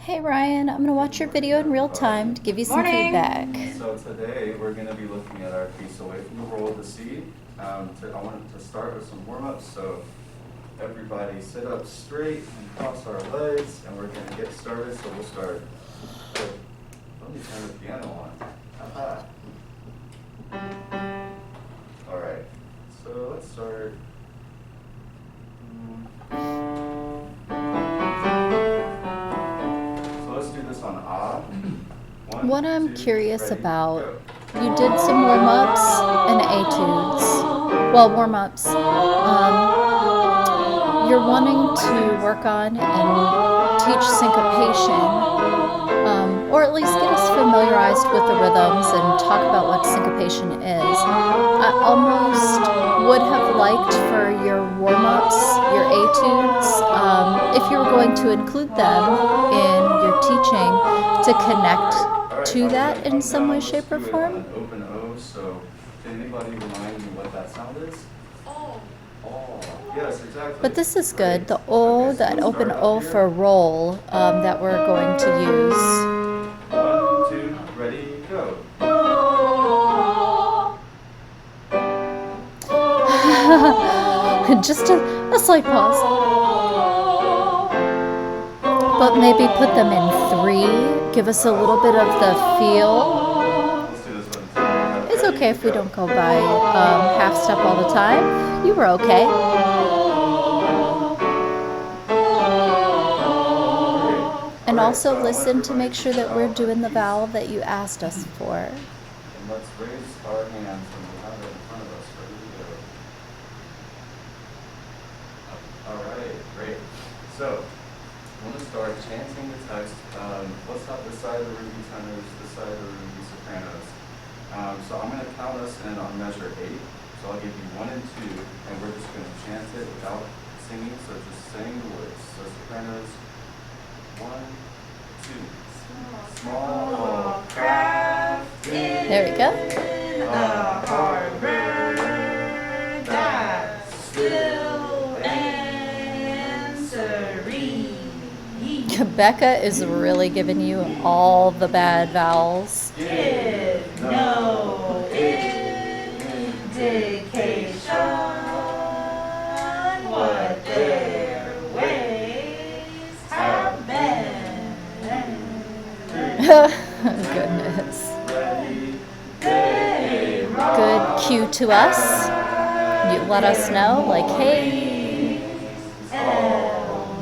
Hey Ryan, I'm going to watch your video in real time to give you some Morning. feedback. So today we're going to be looking at our piece away from the roll of the C. I wanted to start with some warm-ups. So everybody sit up straight and cross our legs, and we're going to get started. So we'll start. Oh, let me turn the piano on. Aha. All right. So let's start. So let's do this on ah. One, What I'm two, curious ready, about, go. you did some warm-ups and etudes. Well, warm-ups. You're wanting to work on and teach syncopation, or at least get us familiarized with the rhythms and talk about what syncopation is. I almost would have liked for your warm-ups, your etudes, if you were going to include them in your teaching, to connect All right, to that in come some way, down. shape, or Let's do it on form. an open O. So can anybody remind me what that sound is? Oh. Yes, exactly. But this is Great. good. The O, Okay, so that we'll open start O up here. for roll, that we're going to use. 1, 2, ready, go. Just a slight pause. But maybe put them in 3. Give us a little bit of the feel. Let's do this one. It's Ready, okay if we go. don't go by half step all the time. You were okay. And also listen to make sure that we're doing the vowel that you asked us for. And let's raise our hands when we have it in front of us. Ready to go. All right, great. So, I'm going to start chanting the text. Let's have this side of the ruby tenors, this side of the ruby sopranos. So I'm going to count us in on measure 8. So I'll give you 1 and 2, and we're just going to chant it without singing. So just saying the words. So sopranos, 1, 2. Small craft in There we go. the harbor that's still and serene. Becca is really giving you all the bad vowels. Give no indication what their ways have been. Goodness. Ready, they rock. Good cue to us. You let us know, like, hey. All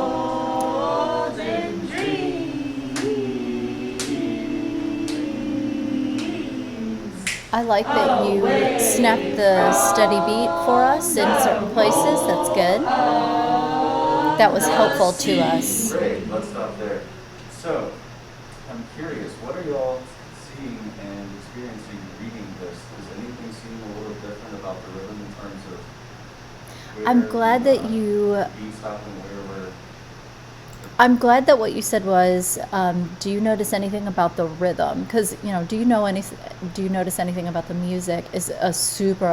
nestled in dreams. I like that you snapped the steady beat for us in certain places. That's good. That was helpful to us. Great, let's stop there. So, I'm curious, what are y'all seeing and experiencing reading this? Is anything seem a little different about the rhythm in terms of I'm glad that you. beats happen, where we're I'm glad that what you said was, do you notice anything about the rhythm? Because do you notice anything about the music? Is a super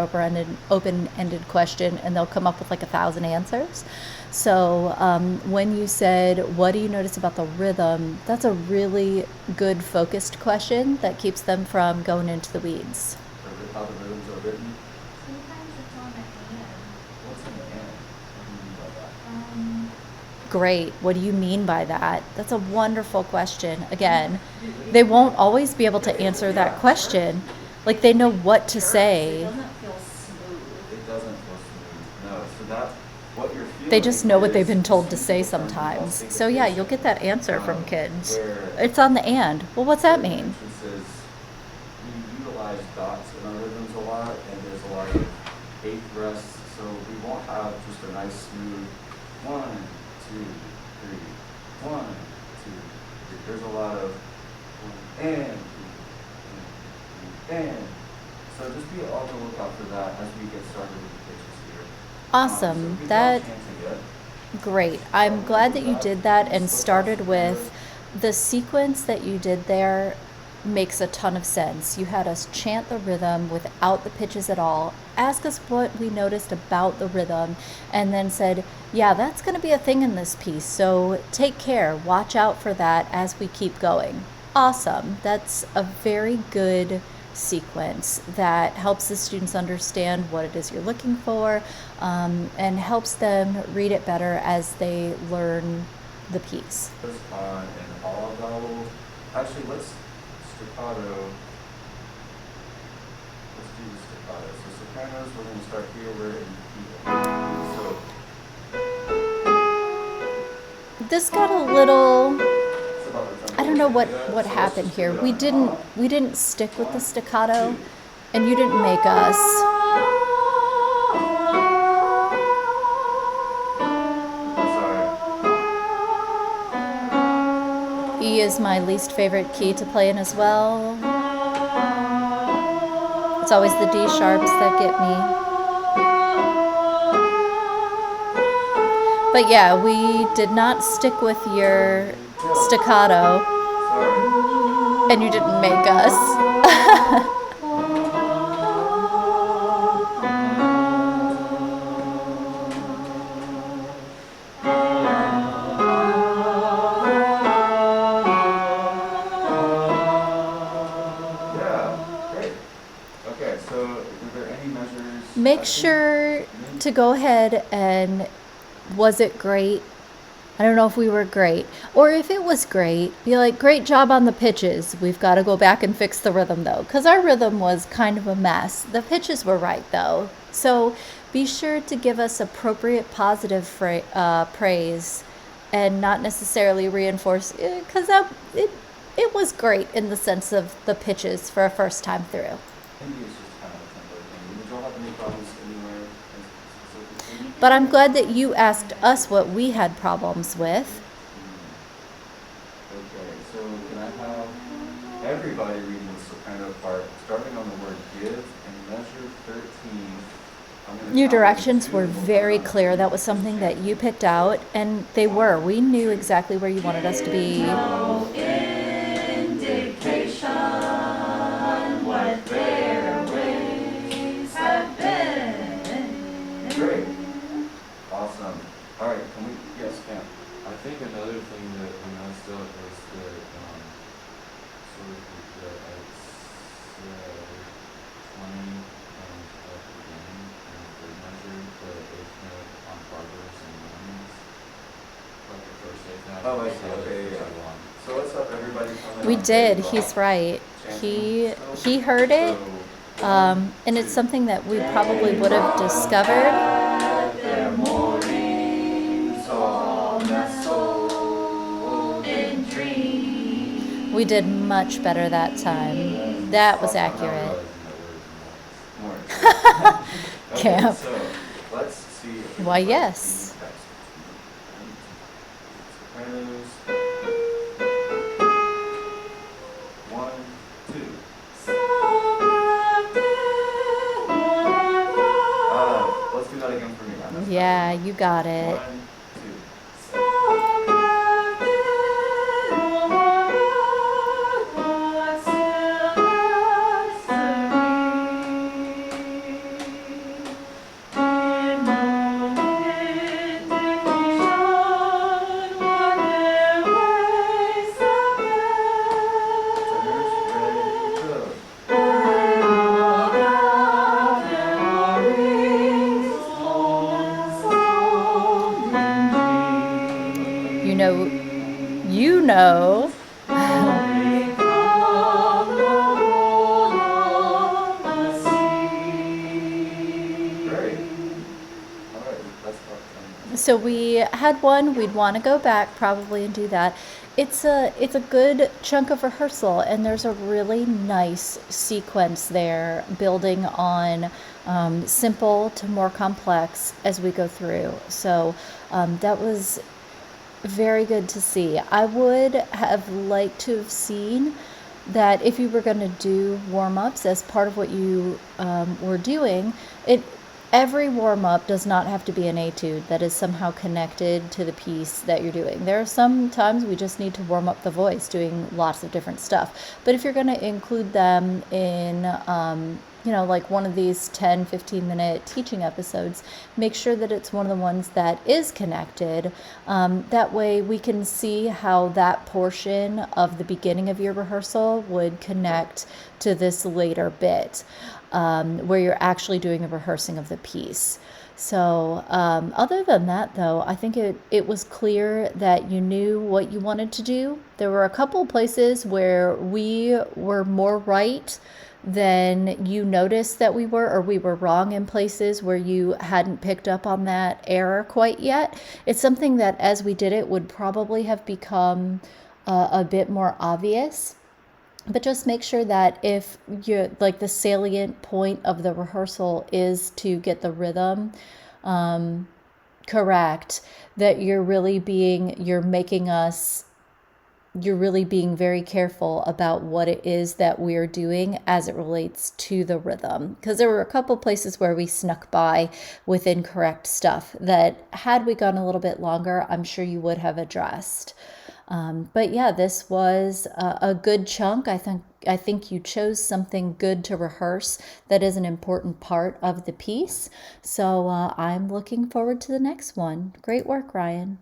open-ended question, and they'll come up with like 1,000 answers. So when you said, what do you notice about the rhythm? That's a really good focused question that keeps them from going into the weeds. how the rhythms are written? Sometimes it's on the hand. What's in the hand? What do you mean by that? Great. What do you mean by that? That's a wonderful question. Again, they won't always be able to answer that question. Like they know what to It say. doesn't feel smooth. It doesn't feel smooth. No, so that's what you're feeling. They just know what they've been is told to say something called sometimes. So yeah, you'll get that answer from syncopation, kids. where It's on the and. Well, what's that certain mean? entrances, we utilize dots in our rhythms a lot, and there's a lot of 8 breaths, so we won't have just a nice smooth 1, 2, 3, 1, 2, 3. There's a lot of 1 and 2, and. So just be on the lookout for that as we get started with the pitches here. Awesome. So good That job chanting it. Great. I'm glad that you did that and started with the sequence that you did there makes a ton of sense. You had us chant the rhythm without the pitches at all, ask us what we noticed about the rhythm, and then said, yeah, that's going to be a thing in this piece, so take care, watch out for that as we keep going. Awesome. That's a very good sequence that helps the students understand what it is you're looking for, and helps them read it better as they learn the piece. And although, actually, let's staccato. Let's do the staccato. So sopranos, we're going to start here. We're in key. So This got a little, it's about the tempo. I don't know what So let's happened just here. do it We on didn't stick with the 1, staccato, 2. and you didn't make us. Sorry. E is my least favorite key to play in as well. It's always the D sharps that get me. But yeah, we did not stick with your staccato, Sorry. and you didn't make us. Yeah, great. Okay, so were there any measures? Make sure to go ahead and, was it great? I don't know if we were great. Or if it was great, be like, great job on the pitches. We've got to go back and fix the rhythm though, because our rhythm was kind of a mess. The pitches were right though. So be sure to give us appropriate positive praise and not necessarily reinforce, because it was great in the sense of the pitches for a first time through. Maybe it's just kind of a tempo thing. Did y'all have any problems anywhere specifically? But I'm glad that you asked us what we had problems with. Okay, so can I have everybody reading the soprano part, starting on the word give and measure 13. I'm gonna Your count directions 2 were and we'll very go on. clear. That was something that you picked out, and they were. We knew exactly where you wanted us to be. No indication what their ways have been. Great. Awesome. All right, can we, yes, Cam? I think another thing that we messed up was that sort of the X 20 at the beginning in the third measure, the eighth note on progress and moments, like the first eighth note. Oh, I so see. the Okay, first yeah. one. So let's have everybody come in We on did. page He's five. right. Chanting. He heard it, So, and it's something that we probably would have discovered. Their mornings all nestled in dreams. We did much better that time. That was accurate. More. Okay, Camp. so let's see. if we Why, can yes. find the text. Sopranos. 1, 2. Let's do that again for me. I messed up. Yeah, you got it. 1, 2. Tenors, ready, go. You know. Great. All right, that's about 10. So we had one, we'd want to go back probably and do that. It's a good chunk of rehearsal, and there's a really nice sequence there building on simple to more complex as we go through. So that was very good to see. I would have liked to have seen that if you were going to do warm-ups as part of what you were doing, every warm up does not have to be an etude that is somehow connected to the piece that you're doing. There are some times we just need to warm up the voice doing lots of different stuff. But if you're going to include them in, like one of these 10-15 minute teaching episodes, make sure that it's one of the ones that is connected. That way we can see how that portion of the beginning of your rehearsal would connect to this later bit, where you're actually doing a rehearsing of the piece. So other than that, though, I think it was clear that you knew what you wanted to do. There were a couple places where we were more right than you noticed that we were, or we were wrong in places where you hadn't picked up on that error quite yet. It's something that as we did it would probably have become a bit more obvious. But just make sure that if you're like the salient point of the rehearsal is to get the rhythm correct, that you're really being very careful about what it is that we're doing as it relates to the rhythm. Because there were a couple places where we snuck by with incorrect stuff that had we gone a little bit longer, I'm sure you would have addressed. But yeah, this was a good chunk. I think you chose something good to rehearse that is an important part of the piece. So I'm looking forward to the next one. Great work, Ryan.